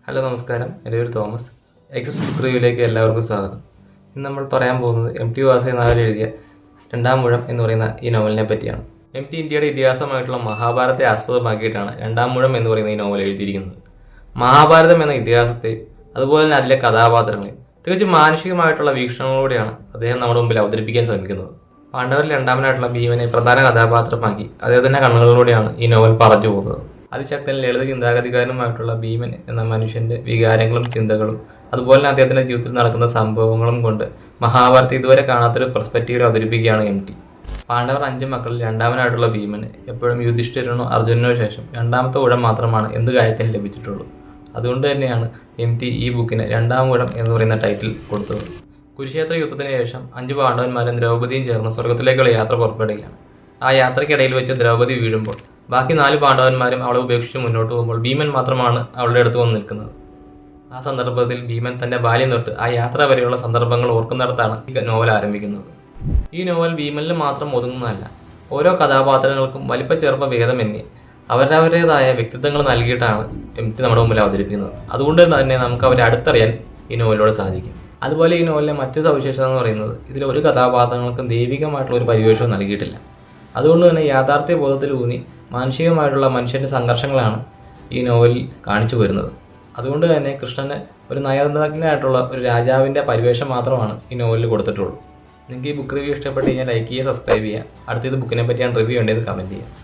Hello നമസ്കാരം, എൻ്റെ പേര് തോമസ്. എക്സസ് ബുക്ക് റിവ്യൂയിലേക്ക് എല്ലാവർക്കും സ്വാഗതം. ഇന്ന് നമ്മൾ പറയാൻ പോകുന്നത് എം.ടി. വാസുദേവൻ എഴുതിയ രണ്ടാം ഊഴം എന്ന് പറയുന്ന ഈ നോവലിനെ പറ്റിയാണ്. എം.ടി. ഇന്ത്യയുടെ ഇതിഹാസമായിട്ടുള്ള മഹാഭാരതത്തെ ആസ്പദമാക്കിയിട്ടാണ് രണ്ടാം ഊഴം എന്ന് പറയുന്ന ഈ നോവൽ എഴുതിയിരിക്കുന്നത്. മഹാഭാരതം എന്ന ഇതിഹാസത്തെ അതുപോലെ തന്നെ അതിലെ കഥാപാത്രങ്ങളെ തികച്ചും മാനുഷികമായിട്ടുള്ള വീക്ഷണങ്ങളോടെയാണ് അദ്ദേഹം നമ്മുടെ മുമ്പിൽ അവതരിപ്പിക്കാൻ ശ്രമിക്കുന്നത്. പാണ്ഡവരിൽ രണ്ടാമനായിട്ടുള്ള ഭീമനെ പ്രധാന കഥാപാത്രമാക്കി അദ്ദേഹത്തിന്റെ കണ്ണുകളിലൂടെയാണ് ഈ നോവൽ പറഞ്ഞു പോകുന്നത്. അതിശക്തൻ ലളിത ചിന്താഗതിക്കാരനുമായിട്ടുള്ള ഭീമൻ എന്ന മനുഷ്യന്റെ വികാരങ്ങളും ചിന്തകളും അതുപോലെ തന്നെ അദ്ദേഹത്തിന്റെ ജീവിതത്തിൽ നടക്കുന്ന സംഭവങ്ങളും കൊണ്ട് മഹാഭാരതം ഇതുവരെ കാണാത്തൊരു പെർസ്പെക്റ്റീവിൽ അവതരിപ്പിക്കുകയാണ് എം.ടി. പാണ്ഡവർ 5 മക്കളിൽ രണ്ടാമനായിട്ടുള്ള ഭീമന് എപ്പോഴും യുധിഷ്ഠിരനോ അർജുനനോ ശേഷം രണ്ടാമത്തെ ഊഴം മാത്രമാണ് എന്ത് കാര്യത്തിന് ലഭിച്ചിട്ടുള്ളൂ. അതുകൊണ്ട് തന്നെയാണ് എം.ടി. ഈ ബുക്കിന് രണ്ടാം ഊഴം എന്ന് പറയുന്ന ടൈറ്റിൽ കൊടുത്തത്. കുരുക്ഷേത്ര യുദ്ധത്തിന് ശേഷം 5 പാണ്ഡവന്മാരും ദ്രൗപദിയും ചേർന്ന് സ്വർഗത്തിലേക്കുള്ള യാത്ര പുറപ്പെടുകയാണ്. ആ യാത്രയ്ക്കിടയിൽ വെച്ച് ദ്രൗപദി വീഴുമ്പോൾ ബാക്കി 4 പാണ്ഡവന്മാരും അവളെ ഉപേക്ഷിച്ച് മുന്നോട്ട് പോകുമ്പോൾ ഭീമൻ മാത്രമാണ് അവളുടെ അടുത്ത് വന്ന് നിൽക്കുന്നത്. ആ സന്ദർഭത്തിൽ ഭീമൻ തന്റെ ബാല്യം തൊട്ട് ആ യാത്ര വരെയുള്ള സന്ദർഭങ്ങൾ ഓർക്കുന്നിടത്താണ് ഈ നോവൽ ആരംഭിക്കുന്നത്. ഈ നോവൽ ഭീമനിൽ മാത്രം ഒതുങ്ങുന്നതല്ല, ഓരോ കഥാപാത്രങ്ങൾക്കും വലിപ്പ ചെറുപ്പ ഭേദമന്യേ അവരവരുടേതായ വ്യക്തിത്വങ്ങൾ നൽകിയിട്ടാണ് എം.ടി. നമ്മുടെ മുമ്പിൽ അവതരിപ്പിക്കുന്നത്. അതുകൊണ്ട് തന്നെ നമുക്ക് അവരെ അടുത്തറിയാൻ ഈ നോവലിലൂടെ സാധിക്കും. അതുപോലെ ഈ നോവലിലെ മറ്റൊരു സവിശേഷത എന്ന് പറയുന്നത് ഇതിൽ ഒരു കഥാപാത്രങ്ങൾക്കും ദൈവികമായിട്ടുള്ള ഒരു പരിവേഷവും നൽകിയിട്ടില്ല. അതുകൊണ്ട് തന്നെ യാഥാർത്ഥ്യ ബോധത്തിലൂന്നി മാനുഷികമായിട്ടുള്ള മനുഷ്യന്റെ സംഘർഷങ്ങളാണ് ഈ നോവലിൽ കാണിച്ചു വരുന്നത്. അതുകൊണ്ട് തന്നെ കൃഷ്ണന് ഒരു നയതന്ത്രജ്ഞനായിട്ടുള്ള ഒരു രാജാവിൻ്റെ പരിവേഷം മാത്രമാണ് ഈ നോവലിൽ കൊടുത്തിട്ടുള്ളൂ. നിങ്ങൾക്ക് ഈ ബുക്ക് റിവ്യൂ ഇഷ്ടപ്പെട്ട് കഴിഞ്ഞാൽ ലൈക്ക് ചെയ്യുക, സബ്സ്ക്രൈബ് ചെയ്യുക. അടുത്ത ഇത് ബുക്കിനെ പറ്റിയാണ് റിവ്യൂ വേണ്ടത് കമൻറ്റ് ചെയ്യുക.